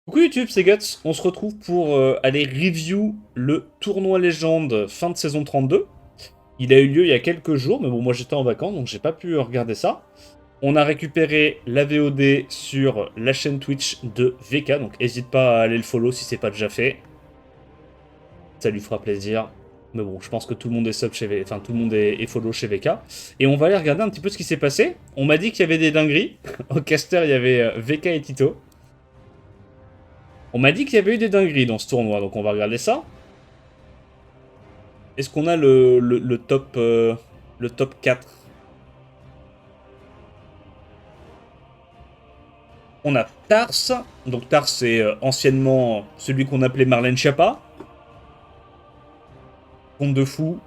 Coucou YouTube, c'est Guts. On se retrouve pour aller review le tournoi légende fin de saison 32. Il a eu lieu il y a quelques jours, mais bon, moi j'étais en vacances donc j'ai pas pu regarder ça. On a récupéré la VOD sur la chaîne Twitch de VK, donc n'hésite pas à aller le follow si c'est pas déjà fait. Ça lui fera plaisir. Mais bon, je pense que tout le monde est sub chez VK, enfin tout le monde est follow chez VK. Et on va aller regarder un petit peu ce qui s'est passé. On m'a dit qu'il y avait des dingueries. Au caster, il y avait VK et Tito. On m'a dit qu'il y avait eu des dingueries dans ce tournoi, donc on va regarder ça. Est-ce qu'on a le top 4? On a Tars. Donc Tars, c'est anciennement celui qu'on appelait Marlène Schiappa. Compte de fou.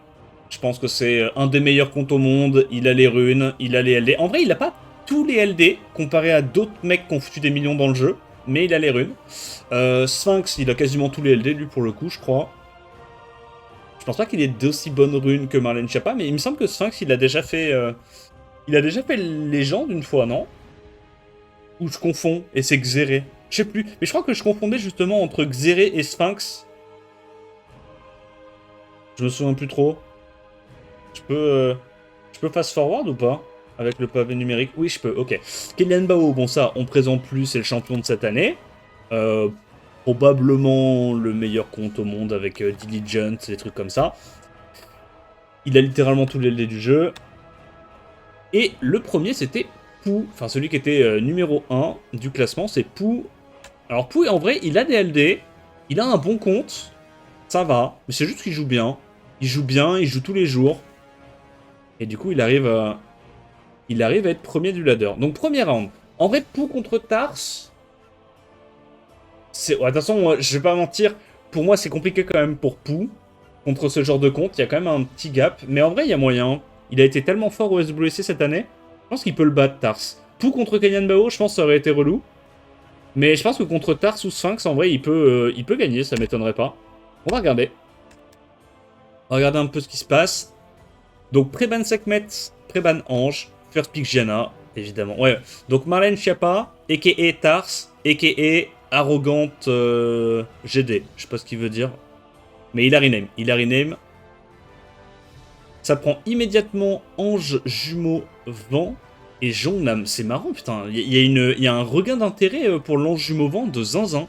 Je pense que c'est un des meilleurs comptes au monde. Il a les runes, il a les LD. En vrai, il a pas tous les LD comparé à d'autres mecs qui ont foutu des millions dans le jeu. Mais il a les runes. Sphinx, il a quasiment tous les LD, lui, pour le coup, je crois. Je pense pas qu'il ait d'aussi bonnes runes que Marlène Schiappa, mais il me semble que Sphinx, il a déjà fait... il a déjà fait Légende une fois, non? Ou je confonds, et c'est Xéré. Je sais plus, mais je crois que je confondais justement entre Xéré et Sphinx. Je me souviens plus trop. Je peux fast forward ou pas? Avec le pavé numérique? Oui, je peux, ok. Kylian Bao, bon ça, on présente plus, c'est le champion de cette année. Euh, Probablement le meilleur compte au monde avec Diligent, des trucs comme ça. Il a littéralement tous les LD du jeu. Et le premier, c'était Pou. Enfin, celui qui était numéro 1 du classement, c'est Pou. Alors, Pou, en vrai, il a des LD. Il a un bon compte. Ça va. Mais c'est juste qu'il joue bien. Il joue bien, il joue tous les jours. Et du coup, il arrive à être premier du ladder. Donc, premier round. En vrai, Pou contre Tars. C'est... Ouais, de toute façon, moi, je vais pas mentir. Pour moi, c'est compliqué quand même pour Pou. Contre ce genre de compte. Il y a quand même un petit gap. Mais en vrai, il y a moyen. Il a été tellement fort au SWC cette année. Je pense qu'il peut le battre, Tars. Pou contre Kenyan Bao, je pense que ça aurait été relou. Mais je pense que contre Tars ou Sphinx, en vrai, il peut gagner, ça m'étonnerait pas. On va regarder. On va regarder un peu ce qui se passe. Donc, Préban Sekhmet, Préban Ange, First Pick Gianna, évidemment. Ouais, donc Marlène Schiappa, a.k.a. Tars, a.k.a. Arrogante GD. Je sais pas ce qu'il veut dire. Mais il a rename. Il a rename. Ça prend immédiatement Ange, Jumeau, Vent et Jongnam. C'est marrant, putain. Il y a un regain d'intérêt pour l'Ange, Jumeau, Vent de Zinzin.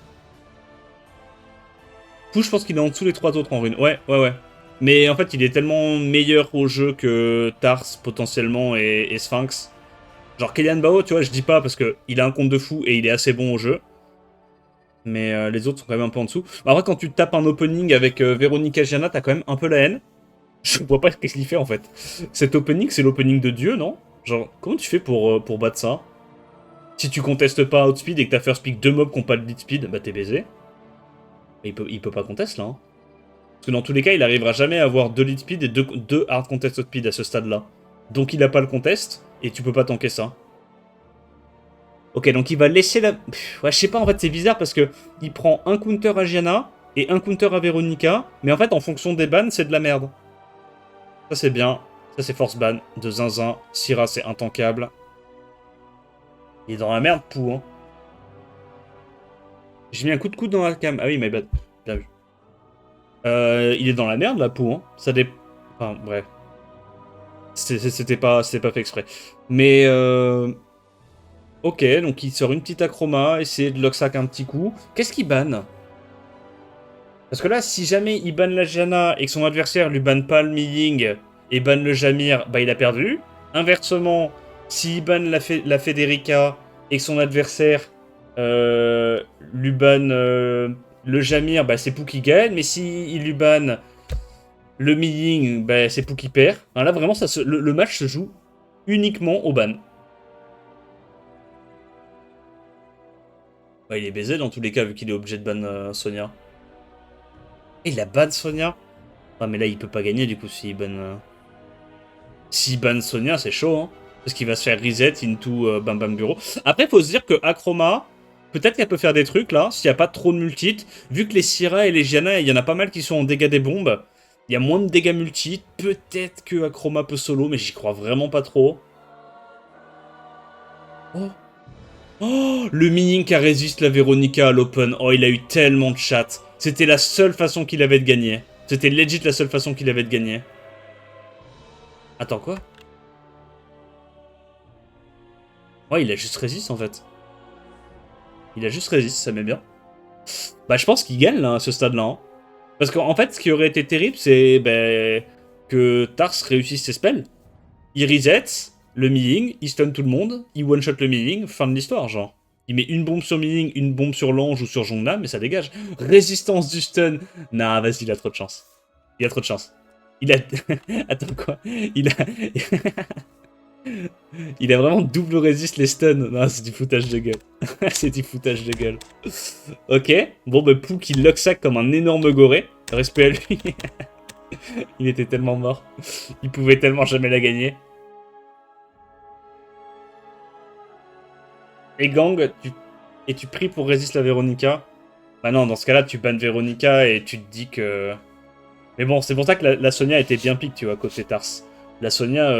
Pou, je pense qu'il est en dessous des trois autres en rune. Ouais, ouais, ouais. Mais en fait, il est tellement meilleur au jeu que Tars, potentiellement, et Sphinx. Genre, Kellyan Bao, tu vois, je dis pas parce qu'il a un compte de fou et il est assez bon au jeu. Mais les autres sont quand même un peu en dessous. Après, quand tu tapes un opening avec Véronica Gianna, t'as quand même un peu la haine. Je vois pas ce qu'il fait en fait. Cet opening, c'est l'opening de Dieu, non? Genre, comment tu fais pour battre ça? Si tu contestes pas Outspeed et que t'as first pick deux mobs qui ont pas de lead speed, bah t'es baisé. Mais il peut pas contest là. Hein. Parce que dans tous les cas, il arrivera jamais à avoir deux lead speed et deux hard contest speed à ce stade-là. Donc il a pas le contest et tu peux pas tanker ça. Ok, donc il va laisser la... ouais, je sais pas, en fait, c'est bizarre parce que il prend un counter à Gianna et un counter à Veronica, mais en fait, en fonction des bans, c'est de la merde. Ça, c'est bien. Ça, c'est force ban de Zinzin. Syrah, c'est intankable. Il est dans la merde, Pou, hein. J'ai mis un coup de coude dans la cam. Ah oui, my bad. Bien vu. Il est dans la merde, là, Pou, hein. Ça dé... Enfin, bref. C'était pas fait exprès. Mais, ok, donc il sort une petite acroma, essayer de locksack un petit coup. Qu'est-ce qu'il banne? Parce que là, si jamais il banne la Janna et que son adversaire lui banne pas le Miying et banne le Jamir, bah il a perdu. Inversement, s'il banne la Federica et que son adversaire lui banne le Jamir, bah c'est Pou qui gagne. Mais s'il lui banne le Miying, bah c'est Pou qui perd. Enfin, là, vraiment, le match se joue uniquement au ban. Bah, il est baisé dans tous les cas, vu qu'il est obligé de ban Sonia. Et il a ban Sonia. Ah, mais là, il peut pas gagner, du coup, s'il ban... S'il ban Sonia, c'est chaud, hein. Parce qu'il va se faire reset into Bam Bam Bureau. Après, faut se dire que Akroma, peut-être qu'elle peut faire des trucs, là, s'il n'y a pas trop de multit. Vu que les Syrah et les Gianna, il y en a pas mal qui sont en dégâts des bombes. Il y a moins de dégâts multi. Peut-être que Akroma peut solo, mais j'y crois vraiment pas trop. Oh, Oh, le Ming qui a résisté la Véronica à l'Open. Oh, il a eu tellement de chat. C'était la seule façon qu'il avait de gagner. C'était legit la seule façon qu'il avait de gagner. Attends, quoi? Ouais, il a juste résisté en fait. Il a juste résisté, ça m'est bien. Bah, je pense qu'il gagne là, à ce stade-là. Hein. Parce qu'en fait, ce qui aurait été terrible, c'est que Tars réussisse ses spells. Il reset le Ming, il stun tout le monde, il one-shot le Ming, fin de l'histoire, genre. Il met une bombe sur Ming, une bombe sur l'ange ou sur Jongnam, mais ça dégage. Résistance du stun. Nah, vas-y, il a trop de chance. Il a trop de chance. Il a... Attends, quoi? Il a... Il a vraiment double résiste les stuns. Non, c'est du foutage de gueule. C'est du foutage de gueule. Ok. Bon, bah, Pouk, il lock sac comme un énorme goré. Respect à lui. Il était tellement mort. Il pouvait tellement jamais la gagner. Et Gang, tu pries pour résister la Véronica. Bah non, dans ce cas-là, tu bannes Véronica et tu te dis que... Mais bon, c'est pour ça que la Sonia était bien pique, tu vois, côté Tars. La Sonia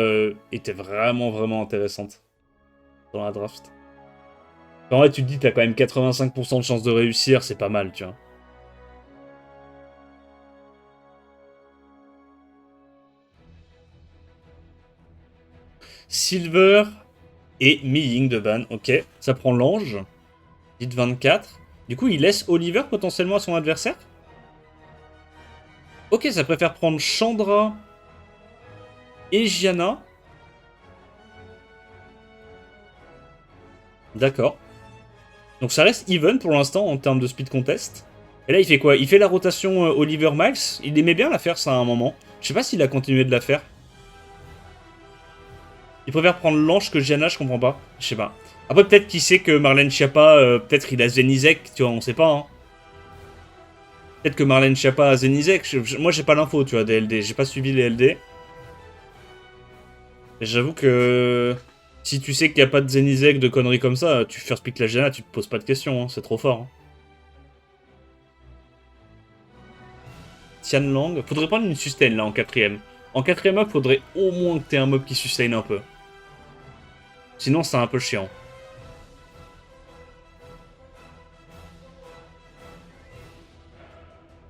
était vraiment, vraiment intéressante dans la draft. En vrai, tu te dis, t'as quand même 85% de chance de réussir, c'est pas mal, tu vois. Silver et Mi-Ying de ban, ok. Ça prend l'ange. Dites 24. Du coup, il laisse Oliver potentiellement à son adversaire. Ok, ça préfère prendre Chandra et Gianna. D'accord. Donc ça reste even pour l'instant en termes de speed contest. Et là, il fait quoi? Il fait la rotation Oliver Miles. Il aimait bien la faire, ça, à un moment. Je sais pas s'il a continué de la faire. Il préfère prendre l'ange que Gianna, je comprends pas. Je sais pas. Après, peut-être qu'il sait que Marlène Schiappa, peut-être il a Zenizek, tu vois, on sait pas. Hein. Peut-être que Marlène Schiappa a Zenizek. Moi, j'ai pas l'info, tu vois, des LD. J'ai pas suivi les LD. J'avoue que si tu sais qu'il n'y a pas de Zenizek, de conneries comme ça, tu first pick la Gianna, tu te poses pas de questions, hein, c'est trop fort. Hein. Tianlang, faudrait prendre une sustain là en quatrième. En quatrième up, faudrait au moins que t'aies un mob qui sustain un peu. Sinon, c'est un peu chiant.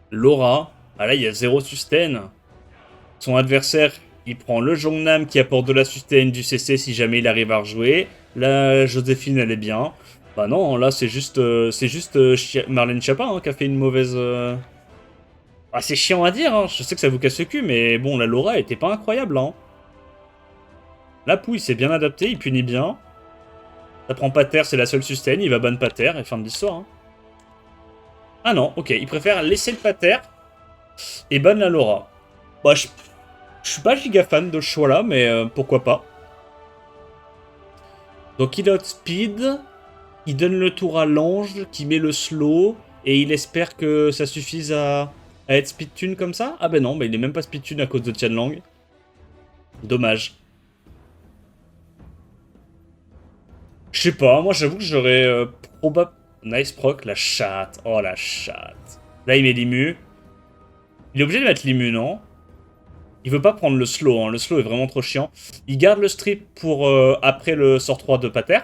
Laura, ah là, il y a 0 sustain. Son adversaire, il prend le Jongnam qui apporte de la sustain du CC si jamais il arrive à rejouer. La Joséphine, elle est bien. Bah non, là, c'est juste, Marlène Schiappa hein, qui a fait une mauvaise... Ah, c'est chiant à dire, hein. Je sais que ça vous casse le cul, mais bon, la Laura était pas incroyable. Hein. La Pou, il s'est bien adapté, il punit bien. Ça prend pas terre, c'est la seule sustain, il va ban pas terre, et fin de l'histoire. Hein. Ah non, ok, il préfère laisser le pater et ban la Laura. Bah, je suis pas giga fan de ce choix-là, mais pourquoi pas. Donc il outspeed, il donne le tour à l'ange, qui met le slow, et il espère que ça suffise à être speed tune comme ça. Ah ben non, bah il est même pas speed tune à cause de Tianlang. Dommage. Je sais pas, moi j'avoue que j'aurais probable... Nice proc, la chatte. Oh la chatte. Là il met l'immu. Il est obligé de mettre l'immu, non? Il veut pas prendre le slow, hein. Le slow est vraiment trop chiant. Il garde le strip pour après le sort 3 de Pater.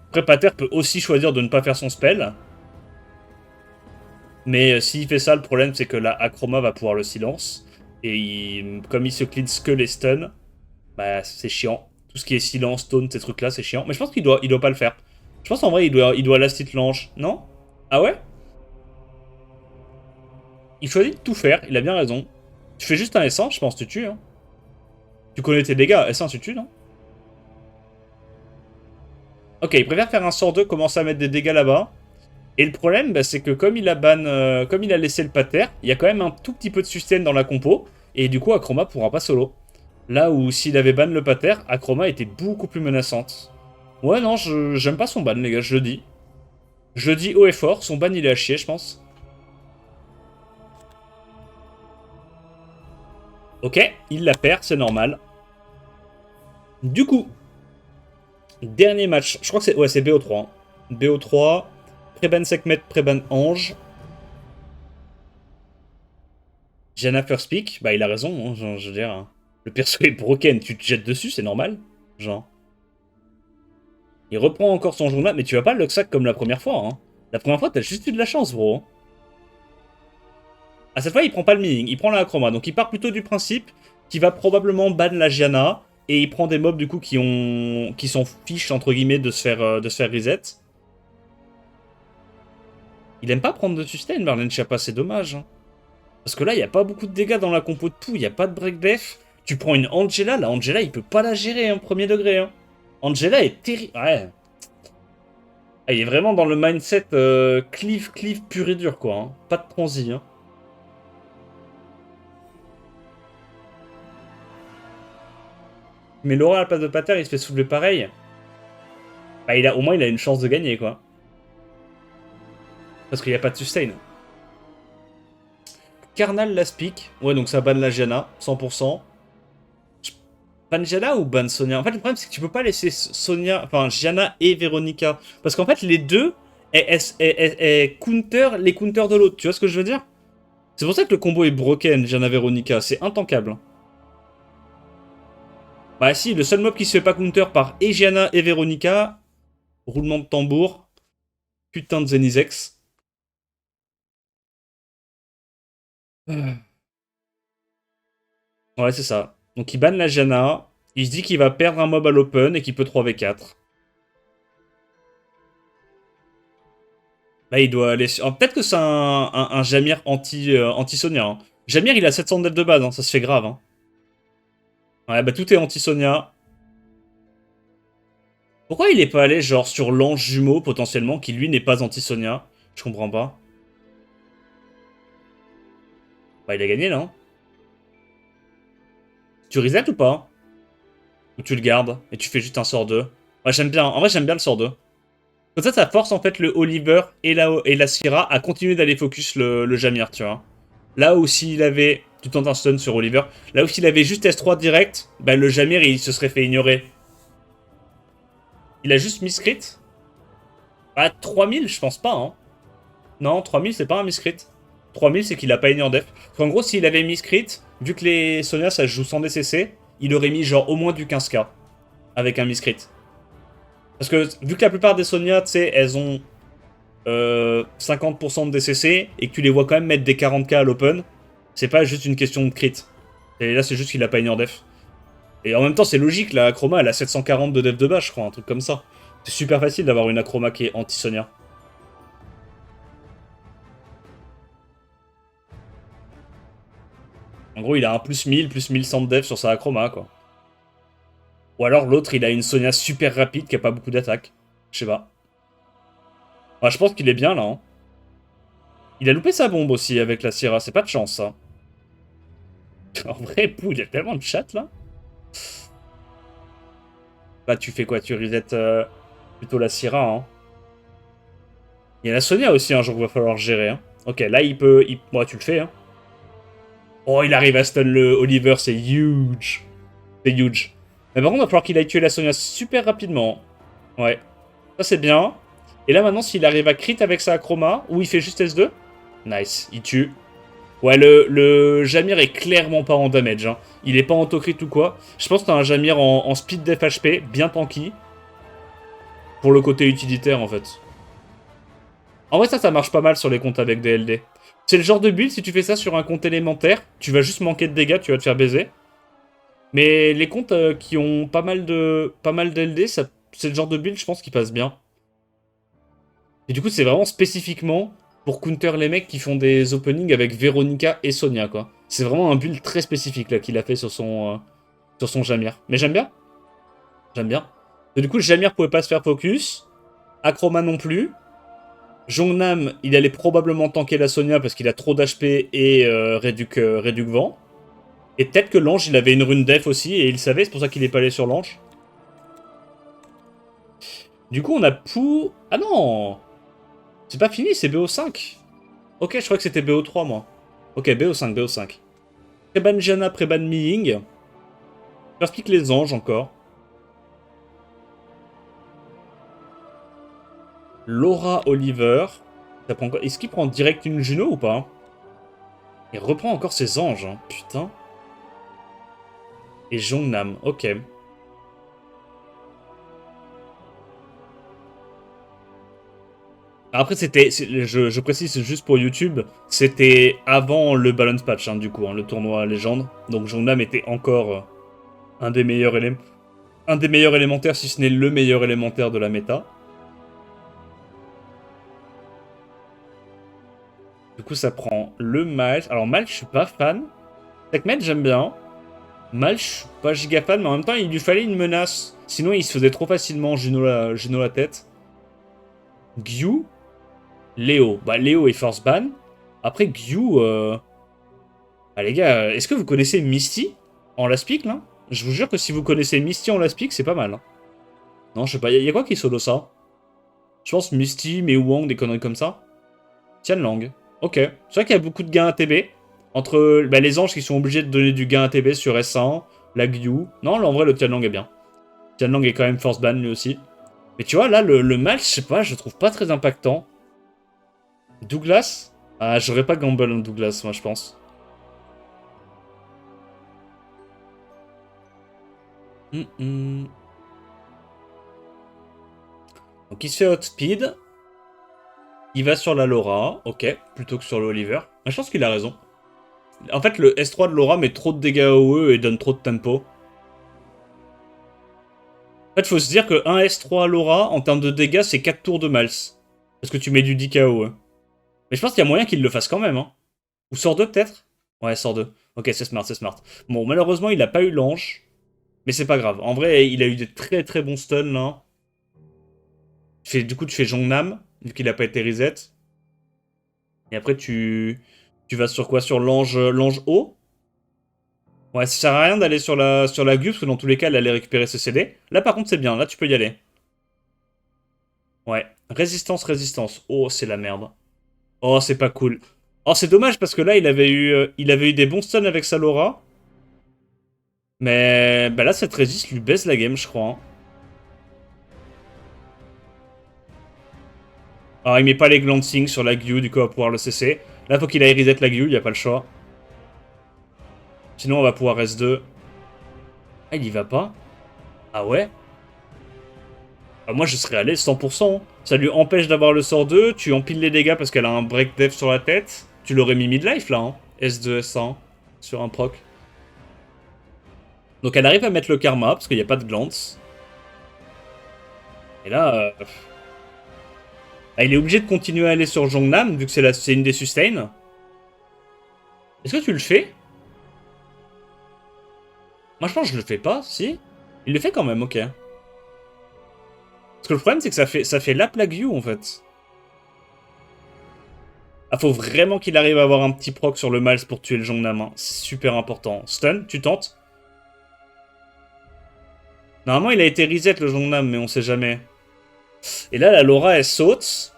Après Pater peut aussi choisir de ne pas faire son spell. Mais s'il fait ça, le problème c'est que la Akroma va pouvoir le silence. Et comme il se cleanse que les stuns, bah c'est chiant. Tout ce qui est silence, taunt, ces trucs là, c'est chiant. Mais je pense qu'il doit pas le faire. Je pense en vrai il doit last hit l'ange. Non? Ah ouais? Il choisit de tout faire, il a bien raison. Tu fais juste un S1, je pense, tu tues. Hein. Tu connais tes dégâts, S1 tu tues, non? Ok, il préfère faire un sort 2, commencer à mettre des dégâts là-bas. Et le problème, bah, c'est que comme il a ban, comme il a laissé le pater, il y a quand même un tout petit peu de sustain dans la compo. Et du coup, Akroma pourra pas solo. Là où s'il avait ban le pater, Akroma était beaucoup plus menaçante. Ouais, non, j'aime pas son ban, les gars, je le dis. Je le dis haut et fort, son ban il est à chier, je pense. Ok, il la perd, c'est normal. Du coup, dernier match, je crois que c'est ouais, c'est BO3. Hein. BO3, Préban Sekhmet, Préban Ange. Jana First Pick, bah il a raison, hein, je veux dire. Hein. Le perso est broken, tu te jettes dessus, c'est normal. Genre. Il reprend encore son journal, mais tu vas pas le sac comme la première fois, hein. La première fois, t'as juste eu de la chance, bro. À cette fois, il prend pas le Ming, il prend la Akroma. Donc il part plutôt du principe qu'il va probablement ban la Gianna. Et il prend des mobs du coup qui s'en fichent entre guillemets de se faire reset. Il aime pas prendre de sustain, Marlène Schiappa, c'est dommage. Hein. Parce que là, il n'y a pas beaucoup de dégâts dans la compo de tout, il n'y a pas de break def. Tu prends une Angela, la Angela, il peut pas la gérer, hein, premier degré. Hein. Angela est terrible. Ouais. Ah, il est vraiment dans le mindset cleave pur et dur, quoi. Hein. Pas de transi. Hein. Mais Laura à la place de Pater, il se fait soulever pareil. Bah, au moins, il a une chance de gagner, quoi. Parce qu'il n'y a pas de sustain. Carnal last pick. Ouais, donc ça banne la Gianna, 100%. Ban Gianna ou ban Sonia? En fait, le problème, c'est que tu peux pas laisser Sonia, enfin, Gianna et Veronica. Parce qu'en fait, les deux, elles counter les counters de l'autre. Tu vois ce que je veux dire? C'est pour ça que le combo est broken, Gianna Veronica. C'est intankable. Bah si, le seul mob qui se fait pas counter par et Gianna et Veronica, roulement de tambour, putain de Zenizex. Ouais, c'est ça. Donc il banne la Gianna, il se dit qu'il va perdre un mob à l'open et qu'il peut 3v4. Là, il doit aller... Peut-être que c'est un Jamir anti-Sonia. Hein. Jamir, il a 700 dev de base, hein. Ça se fait grave. Hein. Ouais, bah tout est anti-Sonia. Pourquoi il est pas allé, genre, sur l'ange jumeau, potentiellement, qui lui n'est pas anti-Sonia? Je comprends pas. Bah, il a gagné, là. Hein. Tu reset ou pas? Ou tu le gardes, et tu fais juste un sort 2. Ouais, j'aime bien. En vrai, j'aime bien le sort 2. Comme ça force, en fait, le Oliver et la Syrah à continuer d'aller focus le Jamir, tu vois. Là où s'il avait... Tu tentes un stun sur Oliver. Là où s'il avait juste S3 direct, bah le Jamir, il se serait fait ignorer. Il a juste miscrit. Ah, 3000, je pense pas, hein. Non, 3000, c'est pas un miscrit. 3000, c'est qu'il a pas ignoré def. En gros, s'il avait miscrit, vu que les Sonia, ça se joue sans DCC, il aurait mis genre au moins du 15k avec un miscrit. Parce que vu que la plupart des Sonia, tu sais, elles ont 50% de DCC et que tu les vois quand même mettre des 40k à l'open, c'est pas juste une question de crit. Et là, c'est juste qu'il a pas ignore def. Et en même temps, c'est logique, la Acroma, elle a 740 de def de base, je crois, un truc comme ça. C'est super facile d'avoir une Acroma qui est anti-Sonia. En gros, il a un plus 1000, plus 1100 de def sur sa Acroma, quoi. Ou alors l'autre, il a une Sonia super rapide qui a pas beaucoup d'attaque. Je sais pas. Enfin, je pense qu'il est bien, là. Hein. Il a loupé sa bombe aussi avec la Syrah, c'est pas de chance, ça. En vrai, Pou, il y a tellement de chat, là. Là, tu fais quoi? Tu reset plutôt la Syrah, hein. Il y a la Sonia aussi un jour qu'il va falloir gérer. Hein. Ok, là, il peut... Ouais, tu le fais, hein. Oh, il arrive à stun le Oliver, c'est huge. C'est huge. Mais par contre, il va falloir qu'il aille tuer la Sonia super rapidement. Ouais. Ça, c'est bien. Et là, maintenant, s'il arrive à crit avec sa Acroma, ou il fait juste S2, nice, il tue. Ouais, le Jamir est clairement pas en damage. Hein. Il est pas en auto-crit ou quoi. Je pense que t'as un Jamir en speed def HP, bien tanky. Pour le côté utilitaire, en fait. En vrai, ça marche pas mal sur les comptes avec des LD. C'est le genre de build, si tu fais ça sur un compte élémentaire, tu vas juste manquer de dégâts, tu vas te faire baiser. Mais les comptes qui ont pas mal d'LD, c'est le genre de build, je pense, qui passe bien. Et du coup, c'est vraiment spécifiquement pour counter les mecs qui font des openings avec Veronica et Sonia, quoi. C'est vraiment un build très spécifique, là, qu'il a fait sur son Jamir. Mais j'aime bien. J'aime bien. Et du coup, le Jamir pouvait pas se faire focus. Akroma non plus. Jongnam, il allait probablement tanker la Sonia parce qu'il a trop d'HP et réduc vent. Et peut-être que l'ange, il avait une rune def aussi et il savait, c'est pour ça qu'il est pas allé sur l'ange. Du coup, on a Pou... Ah non! C'est pas fini, c'est BO5. Ok, je crois que c'était BO3, moi. Ok, BO5, BO5. Préban Jana, Préban Miying. First pick les anges, encore. Laura Oliver. Est-ce qu'il prend direct une Juno ou pas? Il reprend encore ses anges, hein. Putain. Et Jongnam, ok. Après, je précise, c'est juste pour YouTube, c'était avant le Balance Patch, hein, du coup, hein, le tournoi légende. Donc Jongnam était encore un des meilleurs élémentaires, si ce n'est le meilleur élémentaire de la méta. Du coup, ça prend le Mal. Alors Mal, je suis pas fan. Sekhmet, j'aime bien. Mal, je suis pas giga fan, mais en même temps, il lui fallait une menace. Sinon, il se faisait trop facilement Juno la tête. Gyu, Léo. Bah, Léo est force ban. Après, Gyu... Ah, les gars, est-ce que vous connaissez Misty en last pick, là? Je vous jure que si vous connaissez Misty en last pick, c'est pas mal. Hein. Non, je sais pas, y a quoi qui solo ça? Je pense Misty, Mei Wang, des conneries comme ça. Tianlang. Ok. C'est vrai qu'il y a beaucoup de gains ATB. Entre bah, les anges qui sont obligés de donner du gain ATB sur S1, la Gyu. Non, là, en vrai, le Tianlang est bien. Tianlang est quand même force ban lui aussi. Mais tu vois, là, le match, je sais pas, je le trouve pas très impactant. Douglas? Ah, j'aurais pas gamble un Douglas, moi, je pense. Donc, il se fait outspeed. Il va sur la Laura, ok, plutôt que sur le Oliver. Mais je pense qu'il a raison. En fait, le S3 de Laura met trop de dégâts AOE et donne trop de tempo. En fait, faut se dire que 1 S3 Laura, en termes de dégâts, c'est 4 tours de Mals. Parce que tu mets du 10 KO. Mais je pense qu'il y a moyen qu'il le fasse quand même. Hein. Ou sort 2 peut-être. Ouais, sort 2. Ok, c'est smart, c'est smart. Bon, malheureusement, il a pas eu l'ange. Mais c'est pas grave. En vrai, il a eu des très très bons stuns là. Du coup, tu fais Jongnam, vu qu'il a pas été reset. Et après, tu vas sur quoi? Sur l'ange haut. Ouais, ça sert à rien d'aller sur la Gus, parce que dans tous les cas, elle allait récupérer ses CD. Là, par contre, c'est bien. Là, tu peux y aller. Ouais. Résistance, résistance. Oh, c'est la merde. Oh, c'est pas cool. Oh, c'est dommage, parce que là, il avait eu des bons stuns avec sa Laura. Mais bah là, cette résiste lui baisse la game, je crois. Hein. Alors, il met pas les glancing sur la Gyu, du coup, on va pouvoir le cesser. Là, faut qu'il aille reset la Gyu, il a pas le choix. Sinon, on va pouvoir S2. Ah, il y va pas? Ah ouais? Ah, moi, je serais allé 100%. Hein. Ça lui empêche d'avoir le sort 2, tu empiles les dégâts parce qu'elle a un break dev sur la tête. Tu l'aurais mis mid-life, là, hein. S2, S1, sur un proc. Donc, elle arrive à mettre le karma, parce qu'il n'y a pas de glance. Et là... Ah, il est obligé de continuer à aller sur Jongnam, vu que c'est une des sustains. Est-ce que tu le fais? Moi, je pense que je le fais pas, si. Il le fait quand même, ok. Parce que le problème, c'est que ça fait la plague you, en fait. Ah, faut vraiment qu'il arrive à avoir un petit proc sur le Miles pour tuer le Jongnam. Hein. C'est super important. Stun, tu tentes. Normalement, il a été reset, le Jongnam, mais on sait jamais. Et là, la Laura, elle saute.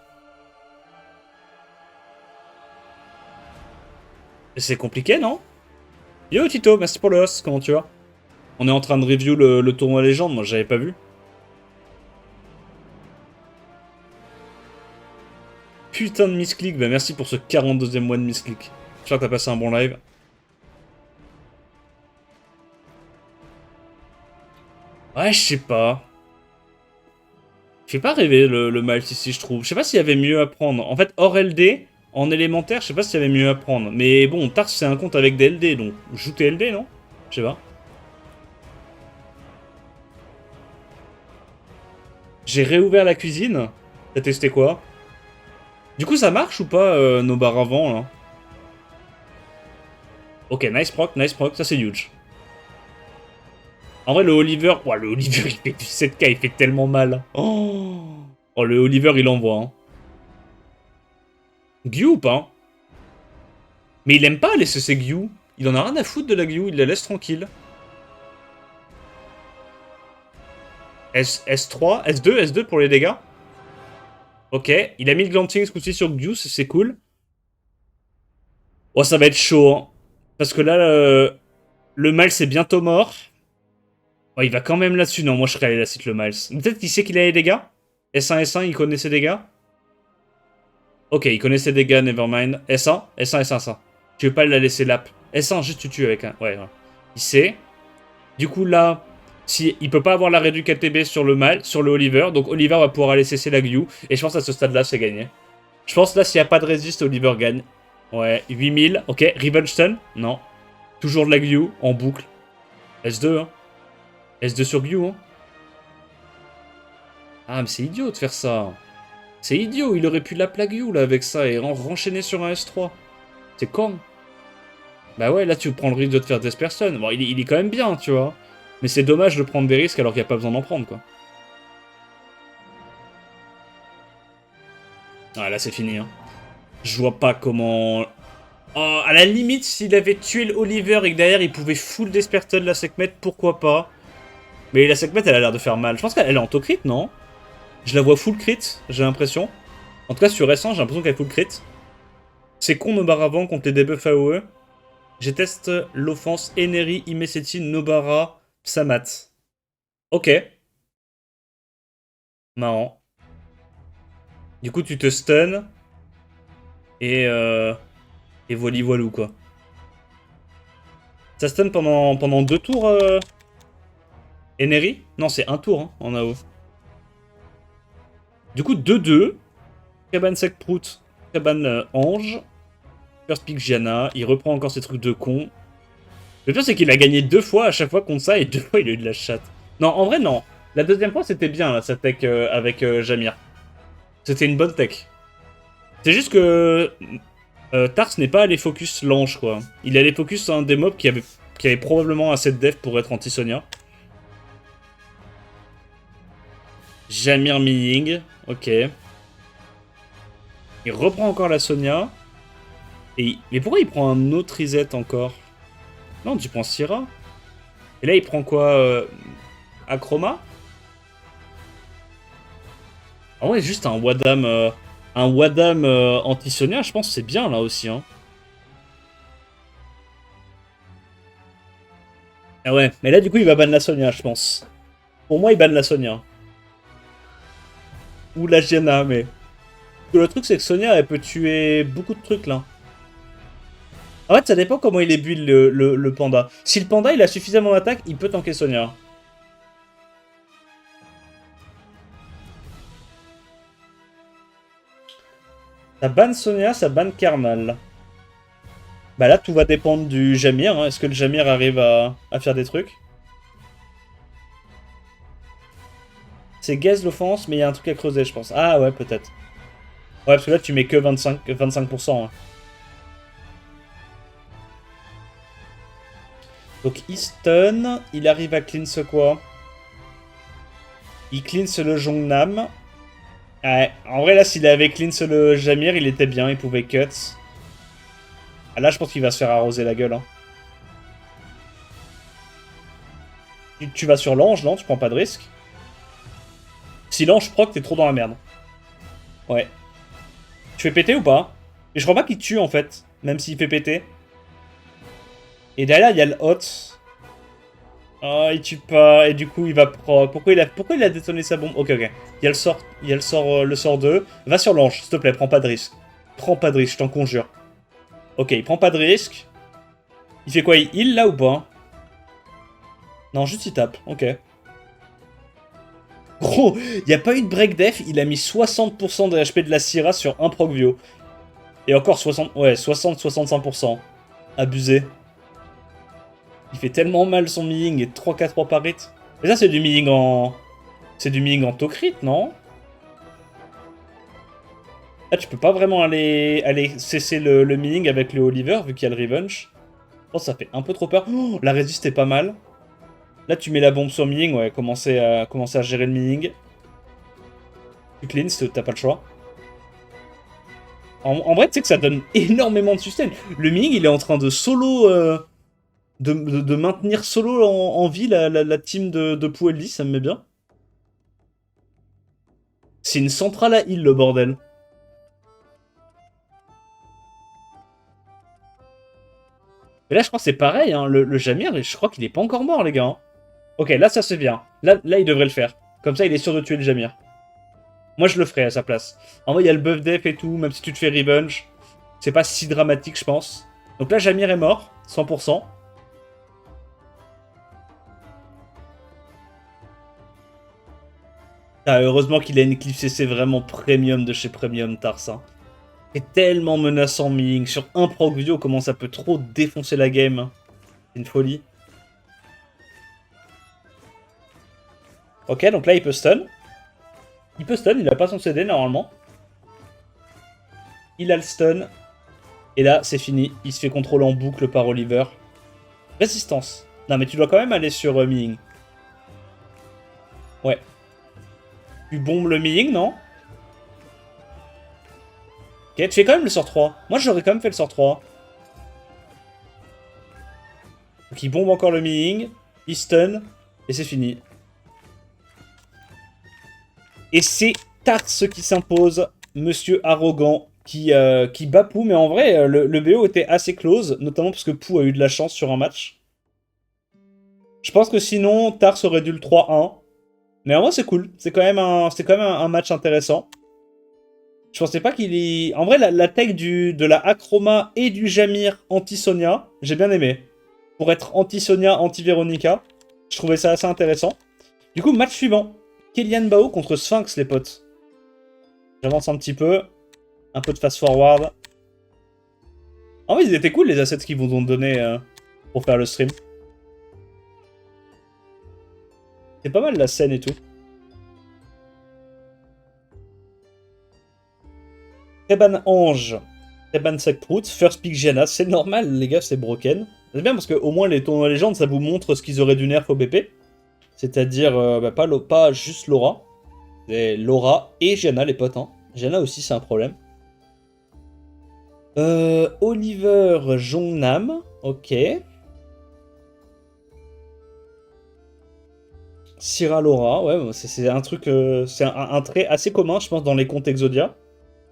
Et c'est compliqué, non? Yo, Tito, merci pour le host, comment tu vas? On est en train de review le tournoi légende, moi, j'avais pas vu. Putain de misclick, bah merci pour ce 42e mois de misclick. J'espère que t'as passé un bon live. Ouais, je sais pas. Il fait pas rêver le Miles ici, je trouve. Je sais pas s'il y avait mieux à prendre. En fait, hors LD, en élémentaire, je sais pas s'il y avait mieux à prendre. Mais bon, Tars, c'est un compte avec des LD, donc joue tes LD, non? Je sais pas. J'ai réouvert la cuisine. T'as testé quoi? Du coup, ça marche ou pas, nos bars avant, là? Ok, nice proc, ça c'est huge. En vrai, le Oliver... Ouais, le Oliver, il fait du 7K, il fait tellement mal. Oh, le Oliver, il envoie, hein. Gyu ou pas? Mais il aime pas laisser ses Gyu. Il en a rien à foutre de la Gyu, il la laisse tranquille. S3, S2, S2 pour les dégâts. Ok, il a mis le glancing ce coup-ci sur Gyu, c'est cool. Oh, ça va être chaud, hein. Parce que là, le Miles est bientôt mort. Oh, il va quand même là-dessus. Non, moi je serais allé la cite le Miles. Peut-être qu'il sait qu'il a les dégâts. S1, S1, il connaît ses dégâts. Ok, il connaît ses dégâts, nevermind. S1, S1, S1, S1. Tu veux pas la laisser lap. S1, juste tu tues avec un... Ouais, ouais. Il sait. Du coup, là, si il peut pas avoir la réduc ATB sur le mal, sur le Oliver, donc Oliver va pouvoir aller cesser la Gyu. Et je pense à ce stade-là, c'est gagné. Je pense là, s'il n'y a pas de résiste, Oliver gagne. Ouais, 8000. Ok, Revenge Stun. Non. Toujours de la Gyu en boucle. S2, hein. S2 sur Gyu, hein. Ah, mais c'est idiot de faire ça. C'est idiot, il aurait pu la Gyu là avec ça et renchaîner sur un S3. C'est con. Bah ouais, là tu prends le risque de te faire Death Person. Bon, il est quand même bien, tu vois. Mais c'est dommage de prendre des risques alors qu'il n'y a pas besoin d'en prendre, quoi. Ah, là c'est fini, hein. Je vois pas comment... Oh, à la limite, s'il avait tué l'Oliver et que derrière il pouvait full Desperton la Sekhmet, pourquoi pas. Mais la Sekhmet, elle a l'air de faire mal. Je pense qu'elle est en crit, non? Je la vois full crit, j'ai l'impression. En tout cas, sur récent, j'ai l'impression qu'elle est full crit. C'est con Nobara avant contre les debuffs AOE. Je teste l'offense Eneri, Imeseti, Nobara, Psamat. Ok. Marrant. Du coup, tu te stun. Et voili voilou, quoi. Ça stun pendant 2 tours, Eneri? Non, c'est un tour, hein, en AO. Du coup, 2-2. Kaban Sec Prout, Kaban Ange. First Pick Gianna. Il reprend encore ses trucs de con. Le pire, c'est qu'il a gagné 2 fois à chaque fois contre ça et 2 fois il a eu de la chatte. Non, en vrai, non. La deuxième fois, c'était bien, là, sa tech avec Jamir. C'était une bonne tech. C'est juste que Tars n'est pas allé focus l'ange, quoi. Il est allé focus un des mobs qui avait probablement assez de def pour être anti-Sonia. Jamir Miying, ok. Il reprend encore la Sonia. Mais pourquoi il prend un autre reset encore? Non, tu prends Syrah. Et là, il prend quoi Acroma? Ah ouais, juste un Wadam anti-Sonia, je pense que c'est bien là aussi. Hein. Ah ouais, mais là du coup il va ban la Sonia, je pense. Pour moi, il ban la Sonia. Ou la Gianna, mais... Le truc, c'est que Sonia, elle peut tuer beaucoup de trucs là. En fait, ça dépend comment il est build le panda. Si le panda il a suffisamment d'attaque, il peut tanker Sonia. Ça banne Sonia, ça banne Karmal. Bah là, tout va dépendre du Jamir. Hein. Est-ce que le Jamir arrive à faire des trucs? C'est gaze l'offense, mais il y a un truc à creuser, je pense. Ah ouais, peut-être. Ouais, parce que là, tu mets que 25%. Hein. Donc, il stun. Il arrive à cleanse quoi? Il cleanse le Jongnam. Ouais, en vrai, là, s'il avait cleanse le Jamir, il était bien. Il pouvait cut. Ah, là, je pense qu'il va se faire arroser la gueule. Hein. Tu vas sur l'ange, non? Tu prends pas de risque. Si l'ange proc, t'es trop dans la merde. Ouais. Tu fais péter ou pas? Mais je crois pas qu'il tue, en fait. Même s'il fait péter. Et derrière, il y a le hot. Oh, il tue pas. Et du coup, il va proc. Pourquoi il a détonné sa bombe? Ok, ok. Il y a le sort 2. Va sur l'ange, s'il te plaît, prends pas de risque. Prends pas de risque, je t'en conjure. Ok, il prend pas de risque. Il fait quoi? Il heal là ou pas? Non, juste il tape. Ok. Gros, il n'y a pas eu de break def, il a mis 60% de HP de la Syrah sur un proc bio. Et encore 60, ouais, 60-65%. Abusé. Il fait tellement mal son Miying et 3-4 par hit. Mais ça, c'est du Miying en... C'est du Miying en Tokrit, non? Là, tu peux pas vraiment aller cesser le Miying avec le Oliver, vu qu'il y a le Revenge. Je pense que ça fait un peu trop peur. Oh, la résiste est pas mal. Là, tu mets la bombe sur Miying, ouais, commencer à gérer le Miying. Tu cleans, t'as pas le choix. En vrai, tu sais que ça donne énormément de sustain. Le Ming, il est en train de solo... de maintenir solo en vie la team de Puelli, ça me met bien. C'est une centrale à heal, le bordel. Et là, je crois que c'est pareil, hein, le Jamir, je crois qu'il est pas encore mort, les gars. Hein. Ok, là, ça c'est bien. Là, il devrait le faire. Comme ça, il est sûr de tuer le Jamir. Moi, je le ferai à sa place. En vrai, il y a le buff def et tout, même si tu te fais revenge. C'est pas si dramatique, je pense. Donc là, Jamir est mort, 100%. Ah, heureusement qu'il a une clip CC vraiment premium de chez Premium Tars. Hein. C'est tellement menaçant, Ming. Sur un proc vidéo, comment ça peut trop défoncer la game. C'est une folie. Ok, donc là, il peut stun. Il peut stun, il a pas son CD normalement. Il a le stun. Et là, c'est fini. Il se fait contrôler en boucle par Oliver. Résistance. Non, mais tu dois quand même aller sur Ming. Ouais. Tu bombes le Ming, non? Ok, tu fais quand même le sort 3. Moi, j'aurais quand même fait le sort 3. Donc, il bombe encore le Ming. Il stun. Et c'est fini. Et c'est Tars qui s'impose. Monsieur arrogant. Qui bat Pou. Mais en vrai, le BO était assez close. Notamment parce que Pou a eu de la chance sur un match. Je pense que sinon, Tars aurait dû le 3-1. Mais en vrai, c'est cool. C'est quand même un match intéressant. Je pensais pas qu'il y... En vrai, la tech de la Akroma et du Jamir anti-Sonia, j'ai bien aimé. Pour être anti-Sonia, anti-Véronica, je trouvais ça assez intéressant. Du coup, match suivant. Kellyanne Bao contre Sphinx, les potes. J'avance un petit peu. Un peu de fast-forward. En vrai, ils étaient cool, les assets qu'ils vous ont donné pour faire le stream. C'est pas mal, la scène et tout. Reban Ange. Reban Sackprout. First Pick Gianna. C'est normal, les gars, c'est broken. C'est bien parce qu'au moins, les tournois légendes, ça vous montre ce qu'ils auraient dû nerf au BP. C'est-à-dire, pas juste Laura. C'est Laura et Gianna, les potes. Hein. Gianna aussi, c'est un problème. Oliver Jongnam. Ok. Syrah Laura. Ouais, c'est un truc... c'est un trait assez commun, je pense, dans les comptes Exodia.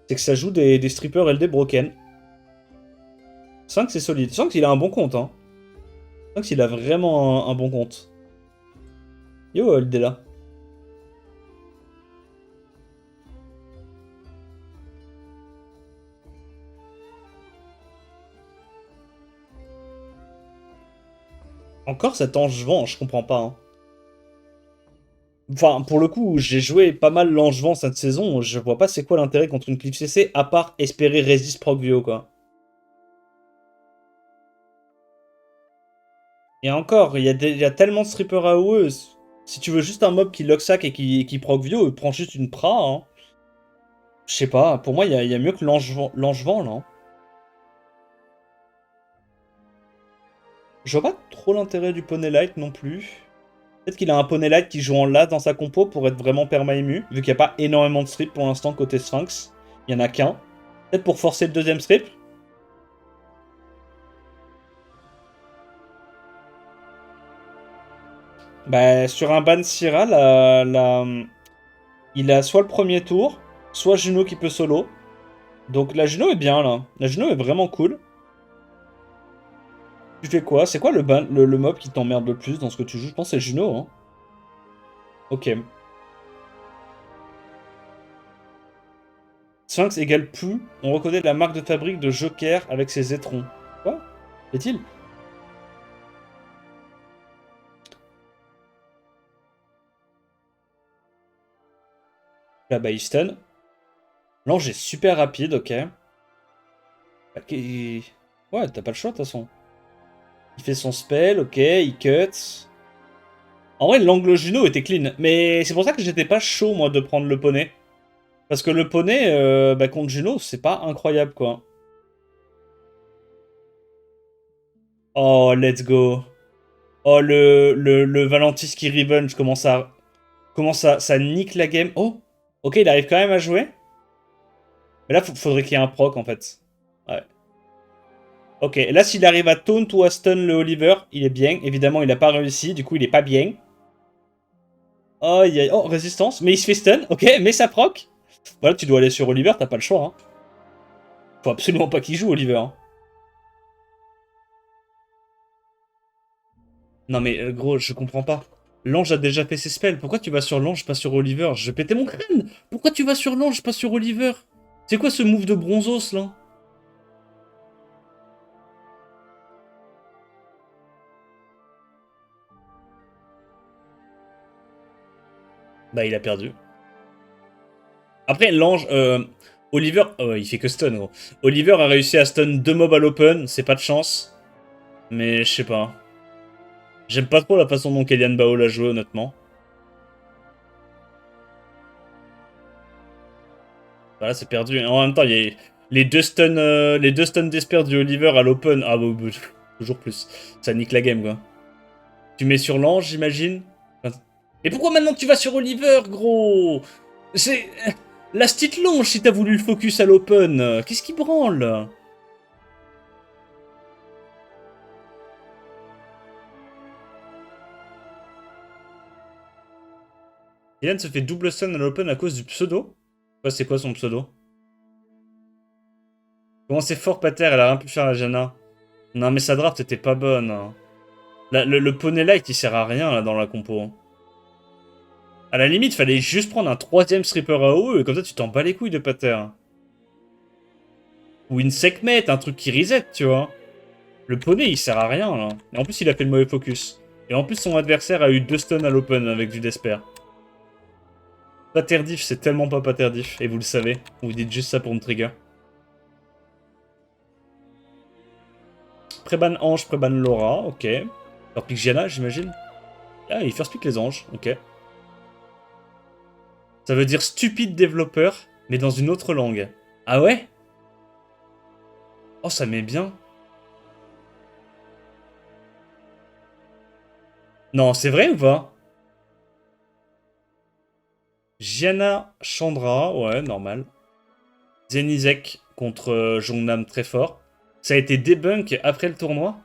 C'est que ça joue des strippers LD broken. 5, c'est solide. 5, il a un bon compte. Hein. 5, il a vraiment un bon compte. Yo, LD là. Encore cet Angevant, je comprends pas. Hein. Enfin, pour le coup, j'ai joué pas mal l'Angevant cette saison, je vois pas c'est quoi l'intérêt contre une Cliff CC, à part espérer Resist Proc Vio, quoi. Et encore, il y a tellement de strippers AOE, si tu veux juste un mob qui lock-sack et qui proc Vio, prends juste une Pra, hein. Je sais pas, pour moi, il y a mieux que l'Angevant, là. Hein. Je vois pas trop l'intérêt du Poney Light non plus. Peut-être qu'il a un Poney Light qui joue en last dans sa compo pour être vraiment perma-ému, vu qu'il n'y a pas énormément de strip pour l'instant côté Sphinx. Il y en a qu'un. Peut-être pour forcer le deuxième strip. Bah, sur un ban Syrah, il a soit le premier tour, soit Juno qui peut solo. Donc la Juno est bien là. La Juno est vraiment cool. Tu fais quoi? C'est quoi le mob qui t'emmerde le plus dans ce que tu joues? Je pense que c'est Juno, hein. Ok. Sphinx égale Pou. On reconnaît la marque de fabrique de Joker avec ses étrons. Quoi? Fait-il? Là-bas, il stun. L'ange est super rapide, ok. Ok. Ouais, t'as pas le choix de toute façon. Il fait son spell, ok, il cut. En vrai, l'angle Juno était clean. Mais c'est pour ça que j'étais pas chaud, moi, de prendre le poney. Parce que le poney, contre Juno, c'est pas incroyable, quoi. Oh, let's go. Oh, le Valentis qui revenge, ça nique la game. Oh, ok, il arrive quand même à jouer. Mais là, faudrait qu'il y ait un proc, en fait. Ouais. Ok, là, s'il arrive à taunt ou à stun le Oliver, il est bien. Évidemment, il a pas réussi, du coup, il est pas bien. Oh, oh, résistance. Mais il se fait stun, ok, mais ça proc. Voilà, tu dois aller sur Oliver, t'as pas le choix. Hein. Faut absolument pas qu'il joue, Oliver. Hein. Non mais gros, je comprends pas. L'ange a déjà fait ses spells. Pourquoi tu vas sur l'ange, pas sur Oliver? Je vais péter mon crâne. Pourquoi tu vas sur l'ange, pas sur Oliver? C'est quoi ce move de bronzos là? Bah il a perdu. Après l'ange, Oliver... Oh, il fait que stun, gros. Oliver a réussi à stun 2 mobs à l'open, c'est pas de chance. Mais je sais pas. J'aime pas trop la façon dont Kellyan Bao l'a joué, honnêtement. Voilà, c'est perdu. En même temps, il y a les deux stuns d'Esper du Oliver à l'open. Ah, bah, toujours plus. Ça nique la game, quoi. Tu mets sur l'ange, j'imagine. Et pourquoi maintenant tu vas sur Oliver, gros? C'est... La petite longe si t'as voulu le focus à l'open. Qu'est-ce qui branle? Dylan se fait double stun à l'open à cause du pseudo. Ouais, c'est quoi son pseudo? Comment c'est fort, Pater? Elle a rien pu faire à Jana. Non, mais sa draft était pas bonne. Le poney light, il sert à rien là dans la compo. À la limite, fallait juste prendre un troisième stripper AOE et comme ça tu t'en bats les couilles de Pater. Ou une Sekhmet, un truc qui reset, tu vois. Le poney, il sert à rien là. Et en plus, il a fait le mauvais focus. Et en plus, son adversaire a eu 2 stuns à l'open avec du Despair. Paterdif, c'est tellement pas Paterdif, et vous le savez. Vous dites juste ça pour me trigger. Préban Ange, Préban Laura, ok. Alors pique Gianna, j'imagine. Ah, il first pick les anges, ok. Ça veut dire stupide développeur, mais dans une autre langue. Ah ouais? Oh, ça met bien. Non, c'est vrai ou pas? Gianna Chandra, ouais, normal. Zenizek contre Jongnam très fort. Ça a été debunk après le tournoi?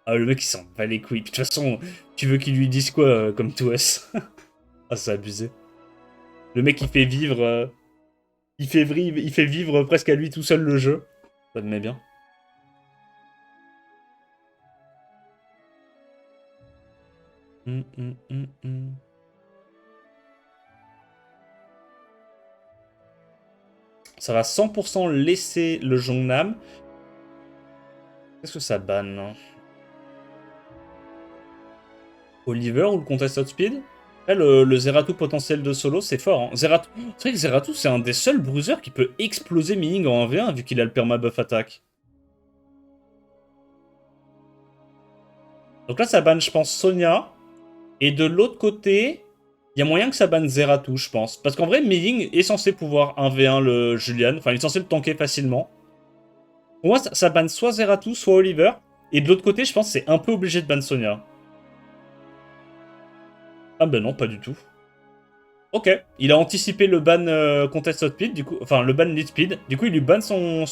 Ah, le mec il s'en bat les couilles. De toute façon, tu veux qu'il lui dise quoi comme tout S? Ah, c'est abusé. Le mec il fait vivre. Il fait vivre presque à lui tout seul le jeu. Ça me met bien. Ça va 100% laisser le Jongnam. Qu'est-ce que ça banne hein? Oliver ou le Contest Outspeed? Le Zeratou potentiel de solo, c'est fort. Hein. C'est vrai que Zeratou, c'est un des seuls bruisers qui peut exploser Ming en 1v1 vu qu'il a le perma buff attaque. Donc là, ça banne, je pense, Sonia. Et de l'autre côté, il y a moyen que ça banne Zeratou, je pense. Parce qu'en vrai, Ming est censé pouvoir 1v1 le Julian. Enfin, il est censé le tanker facilement. Pour moi, ça banne soit Zeratou, soit Oliver. Et de l'autre côté, je pense que c'est un peu obligé de ban Sonia. Ah ben non, pas du tout. Ok, il a anticipé le ban Contest Outspeed, du coup, enfin le ban Lead Speed. Du coup, il lui banne son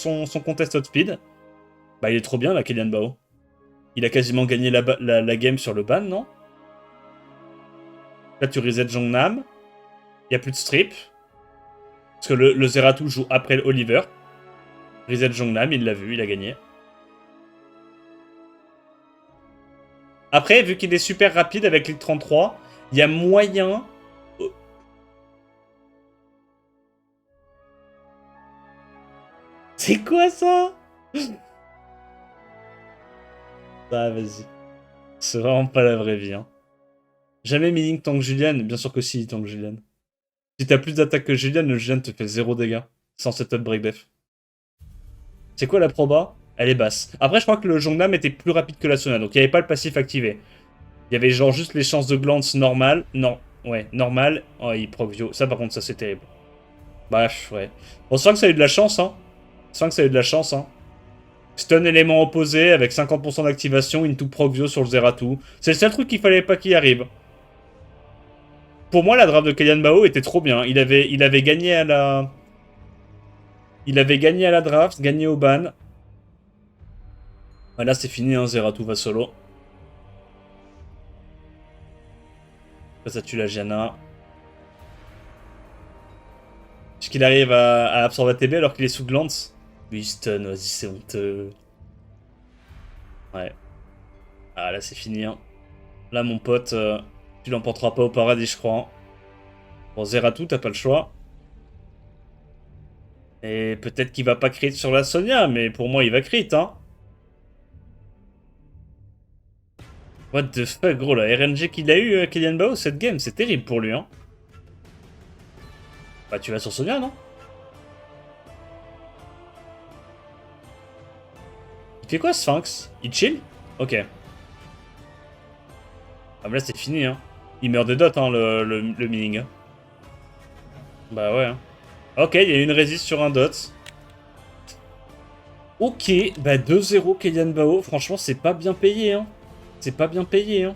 Contest Outspeed. Bah, il est trop bien là, Kellyan Bao. Il a quasiment gagné la game sur le ban, non? Là, tu reset Jongnam. Il n'y a plus de strip. Parce que le Zeratou joue après Oliver. Reset Jongnam, il l'a vu, il a gagné. Après, vu qu'il est super rapide avec les 33, il y a moyen... C'est quoi ça? Ah, vas-y. C'est vraiment pas la vraie vie, hein. Jamais Mining tank Julian. Bien sûr que si, il tank Julian. Si t'as plus d'attaque que Julian, le Julian te fait 0 dégâts. Sans setup break def. C'est quoi la proba? Elle est basse. Après, je crois que le Jongnam était plus rapide que la Sona, donc il n'y avait pas le passif activé. Il y avait genre juste les chances de glance normales. Non, ouais, normal. Oh, il proc Vio. Ça, par contre, ça, c'est terrible. Bref, ouais. On sent que ça a eu de la chance, hein. On sent que ça a eu de la chance, hein. Stun élément opposé avec 50% d'activation, into proc Vio sur le Zeratou. C'est le seul truc qu'il fallait pas qu'il arrive. Pour moi, la draft de Kellyan Bao était trop bien. Il avait gagné à la... Il avait gagné à la draft, gagné au ban. Ah, là, c'est fini, hein, Zeratou va solo. Ça tue la Gianna. Est-ce qu'il arrive à absorber la TB alors qu'il est sous glance? Oui, stun, vas-y, c'est honteux. Ouais. Ah, là, c'est fini, hein. Là, mon pote, tu l'emporteras pas au paradis, je crois. Bon, Zeratou, t'as pas le choix. Et peut-être qu'il va pas crit sur la Sonia, mais pour moi, il va crit, hein. What the fuck, gros, la RNG qu'il a eu, Kellyan Bao, cette game, c'est terrible pour lui, hein. Bah, tu vas sur Sonia, non? Il fait quoi, Sphinx? Il chill? Ok. Ah, mais là, c'est fini, hein. Il meurt des dots, hein, le Ming. Hein. Bah ouais. Hein. Ok, il y a une résiste sur un dot. Ok, bah 2-0 Kylian Bao. Franchement, c'est pas bien payé, hein. C'est pas bien payé, hein.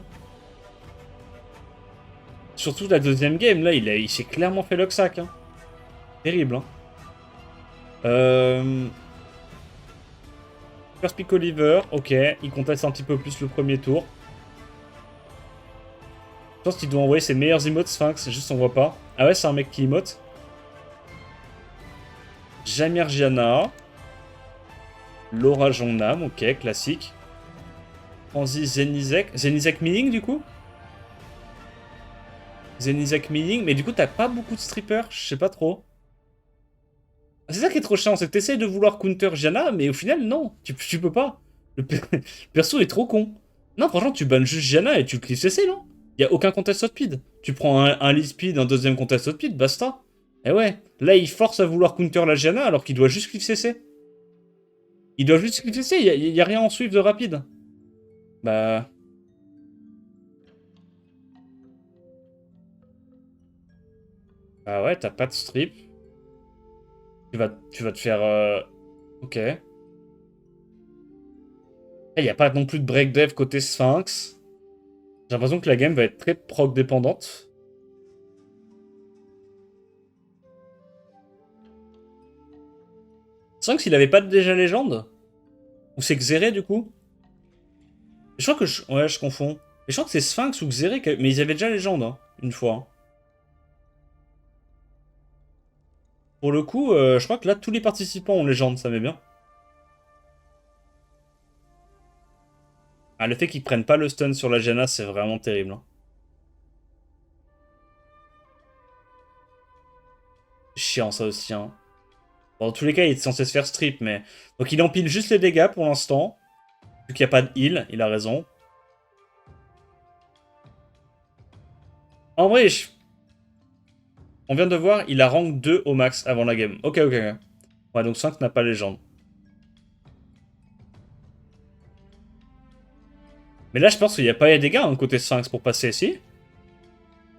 Surtout la deuxième game, là, il s'est clairement fait l'Oxac, hein. Terrible, hein. First pick Oliver, ok. Il conteste un petit peu plus le premier tour. Je pense qu'il doit envoyer ses meilleurs emotes, Sphinx, c'est juste on voit pas. Ah ouais, c'est un mec qui emote. Jamir Gianna. Laura Jongnam, ok, classique. Francis Zenizek. Zenizek Milling, du coup Zenizek Milling, mais du coup, t'as pas beaucoup de strippers, je sais pas trop. C'est ça qui est trop chiant, c'est que t'essayes de vouloir counter Gianna, mais au final, non, tu peux pas. Le perso est trop con. Non, franchement, tu bannes juste Gianna et tu le cliffes CC, non? Y a aucun contest speed. Tu prends un lead speed, un deuxième contest speed, basta. Et ouais, là, il force à vouloir counter la Gianna alors qu'il doit juste cliff CC. Il doit juste cliff CC, y a rien en swift de rapide. Bah... Bah ouais, t'as pas de strip. Tu vas te faire... Ok. Il n'y a pas non plus de break dev côté Sphinx. J'ai l'impression que la game va être très proc dépendante. Sphinx, il avait pas déjà légende? Ou c'est Xéré du coup? Je crois que je... Ouais, je confonds. Mais je crois que c'est Sphinx ou Xéré, mais ils avaient déjà légende, hein, une fois. Hein. Pour le coup, je crois que là, tous les participants ont légende, ça m'est bien. Ah, le fait qu'ils prennent pas le stun sur la Janna, c'est vraiment terrible. Hein. Chiant ça aussi, hein. Bon, dans tous les cas, il est censé se faire strip, mais... Donc il empile juste les dégâts pour l'instant. Vu qu'il n'y a pas de heal, il a raison. En vrai, on vient de voir, il a rank 2 au max avant la game. Ok, ok, ok. Ouais, donc 5 n'a pas légende. Mais là, je pense qu'il n'y a pas les dégâts hein, côté Sphinx pour passer ici.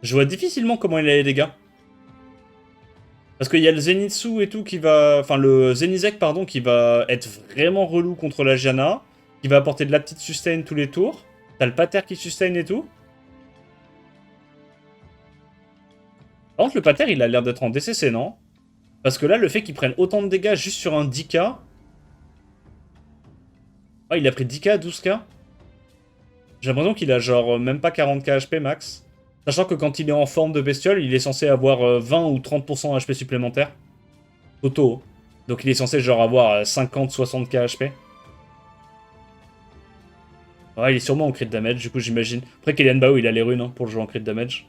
Je vois difficilement comment il a les dégâts. Parce qu'il y a le Zenitsu et tout qui va... Enfin, le Zenizek, pardon, qui va être vraiment relou contre la Gianna. Qui va apporter de la petite sustain tous les tours. T'as le Pater qui sustain et tout. Par contre, le Pater, il a l'air d'être en DCC, non? Parce que là, le fait qu'il prenne autant de dégâts juste sur un 10k... Ah, il a pris 10k, 12k. J'ai l'impression qu'il a genre même pas 40k HP max. Sachant que quand il est en forme de bestiole, il est censé avoir 20 ou 30% HP supplémentaire. Auto. Donc il est censé genre avoir 50-60k HP. Ouais, il est sûrement en crit damage, du coup j'imagine. Après Kylian Bao, il a les runes hein, pour jouer en crit damage.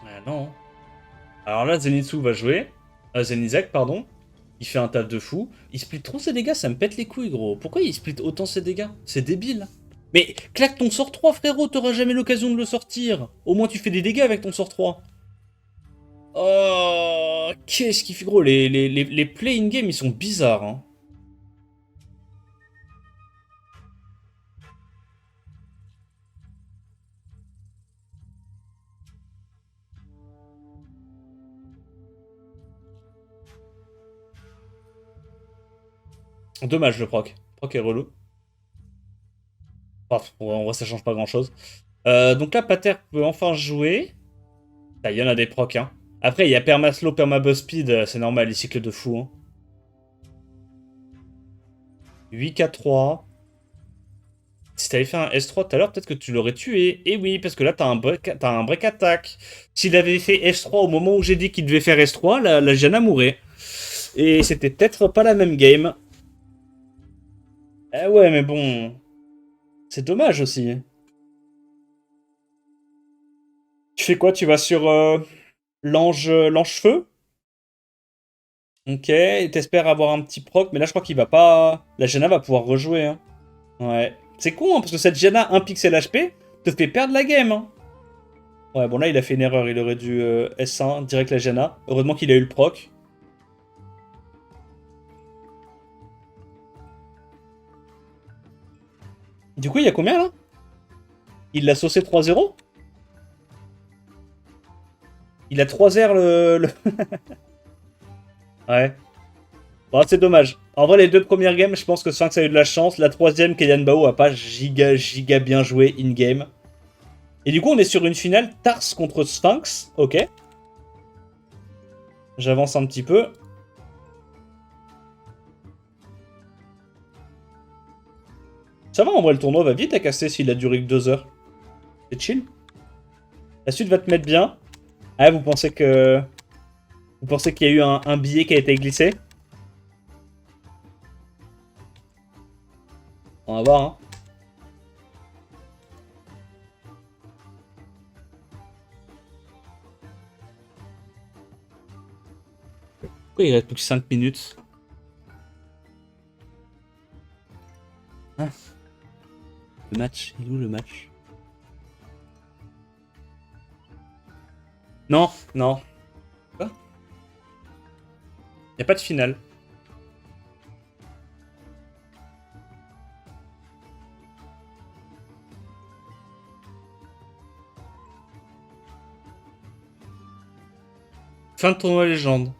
Ah non. Alors là, Zenitsu va jouer. Zenizek, pardon. Il fait un taf de fou. Il split trop ses dégâts, ça me pète les couilles, gros. Pourquoi il split autant ses dégâts? C'est débile. Mais claque ton sort 3, frérot, t'auras jamais l'occasion de le sortir. Au moins tu fais des dégâts avec ton sort 3. Oh, qu'est-ce qu'il fait, gros. Les play in-game, ils sont bizarres, hein. Dommage, le proc. Proc est relou. Bref, en vrai, ça change pas grand-chose. Donc là, Pater peut enfin jouer. Il y en a des procs, hein. Après, il y a Permaslow, Permabuzzspeed, c'est normal, il cycle de fou, hein. 8K3. Si t'avais fait un S3 tout à l'heure, peut-être que tu l'aurais tué. Et oui, parce que là, t'as un break attack. S'il avait fait S3 au moment où j'ai dit qu'il devait faire S3, la Janna mourrait. Et c'était peut-être pas la même game. Eh ouais, mais bon... C'est dommage aussi. Tu fais quoi? Tu vas sur l'ange feu? Ok, et t'espères avoir un petit proc, mais là je crois qu'il va pas... La Janna va pouvoir rejouer, hein. Ouais. C'est con, hein, parce que cette Janna 1 pixel HP te fait perdre la game, hein. Ouais, bon là il a fait une erreur, il aurait dû S1, direct la Jana. Heureusement qu'il a eu le proc. Du coup, il y a combien là? Il l'a saucé 3-0. Il a 3 R Ouais. Bon, c'est dommage. En vrai, les deux premières games, je pense que Sphinx a eu de la chance. La troisième, Kylian Bao a pas giga bien joué in-game. Et du coup, on est sur une finale Tars contre Sphinx. Ok. J'avance un petit peu. Ça va, en vrai, le tournoi va vite à casser s'il a duré que 2 heures. C'est chill. La suite va te mettre bien. Ah, vous pensez que... Vous pensez qu'il y a eu un billet qui a été glissé? On va voir, hein. Pourquoi il reste plus que 5 minutes? Ah. Le match, il est où le match? Non, non. Quoi? Y a pas de finale. Fin de tournoi légende.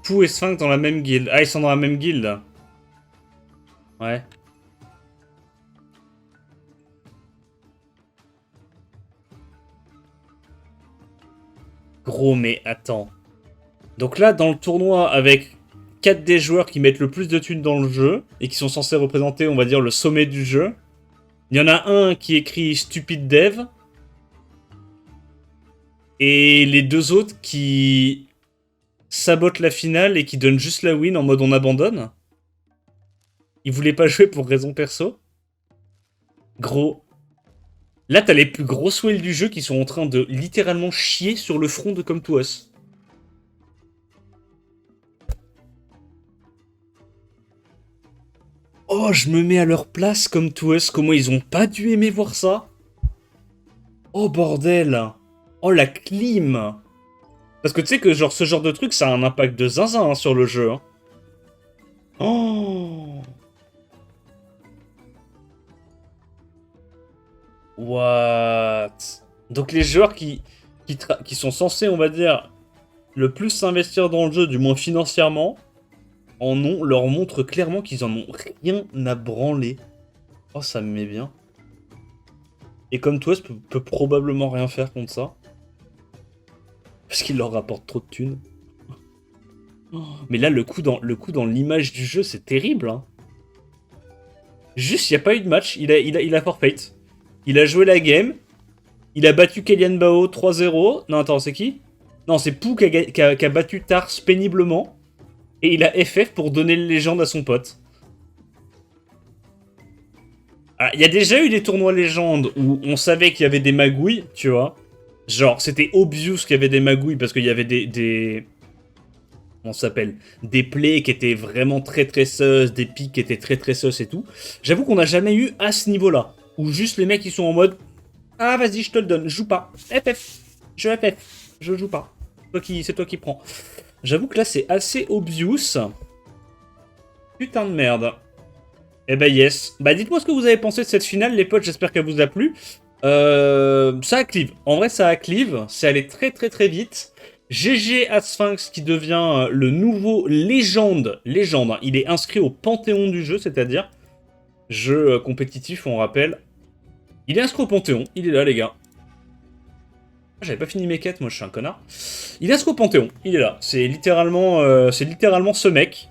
Pou et Sphinx dans la même guilde. Ah, ils sont dans la même guilde. Ouais. Gros, mais attends. Donc là, dans le tournoi, avec 4 des joueurs qui mettent le plus de thunes dans le jeu, et qui sont censés représenter, on va dire, le sommet du jeu, il y en a un qui écrit Stupid Dev, et les deux autres qui sabotent la finale et qui donnent juste la win en mode on abandonne. Ils voulaient pas jouer pour raison perso. Gros. Là, t'as les plus grosses whales du jeu qui sont en train de littéralement chier sur le front de Come To Us. Oh, je me mets à leur place, Come To Us. Comment ils ont pas dû aimer voir ça? Oh, bordel. Oh, la clim. Parce que tu sais que genre ce genre de truc, ça a un impact de zinzin hein, sur le jeu. Hein. Oh. What? Donc les joueurs qui sont censés, on va dire, le plus s'investir dans le jeu, du moins financièrement, leur montrent clairement qu'ils en ont rien à branler. Oh, ça me met bien. Et comme toi, peut probablement rien faire contre ça. Parce qu'il leur rapporte trop de thunes. Mais là, le coup dans l'image du jeu, c'est terrible. Hein. Juste, il n'y a pas eu de match. Il a forfait. Il a joué la game. Il a battu Kylian Bao 3-0. Non, attends, c'est qui? Non, c'est Pou qui a battu Tars péniblement. Et il a FF pour donner le légende à son pote. Il y a déjà eu des tournois légendes où on savait qu'il y avait des magouilles, tu vois. Genre, c'était obvious qu'il y avait des magouilles parce qu'il y avait des on s'appelle des plays qui étaient vraiment très sus, des pics qui étaient très sus et tout. J'avoue qu'on n'a jamais eu à ce niveau-là. Où juste les mecs ils sont en mode ah vas-y je te le donne, je joue pas. FF, je joue pas. C'est toi qui prends. J'avoue que là c'est assez obvious. Putain de merde. Eh ben yes. Bah dites-moi ce que vous avez pensé de cette finale les potes, j'espère qu'elle vous a plu. Ça acclive. En vrai ça acclive, c'est allé très vite. GG à Sphinx qui devient le nouveau légende. Légende, hein. Il est inscrit au panthéon du jeu, c'est-à-dire jeu compétitif, on rappelle. Il est inscrit au panthéon, il est là les gars. J'avais pas fini mes quêtes, moi je suis un connard. Il est inscrit au panthéon, il est là. C'est littéralement ce mec.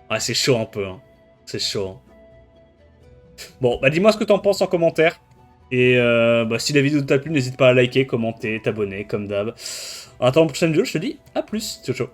Ah c'est chaud un peu, hein. C'est chaud. Hein. Bon, bah dis-moi ce que t'en penses en commentaire. Et bah, si la vidéo t'a plu, n'hésite pas à liker, commenter, t'abonner, comme d'hab. Attends la prochaine vidéo, je te dis à plus. Ciao, ciao.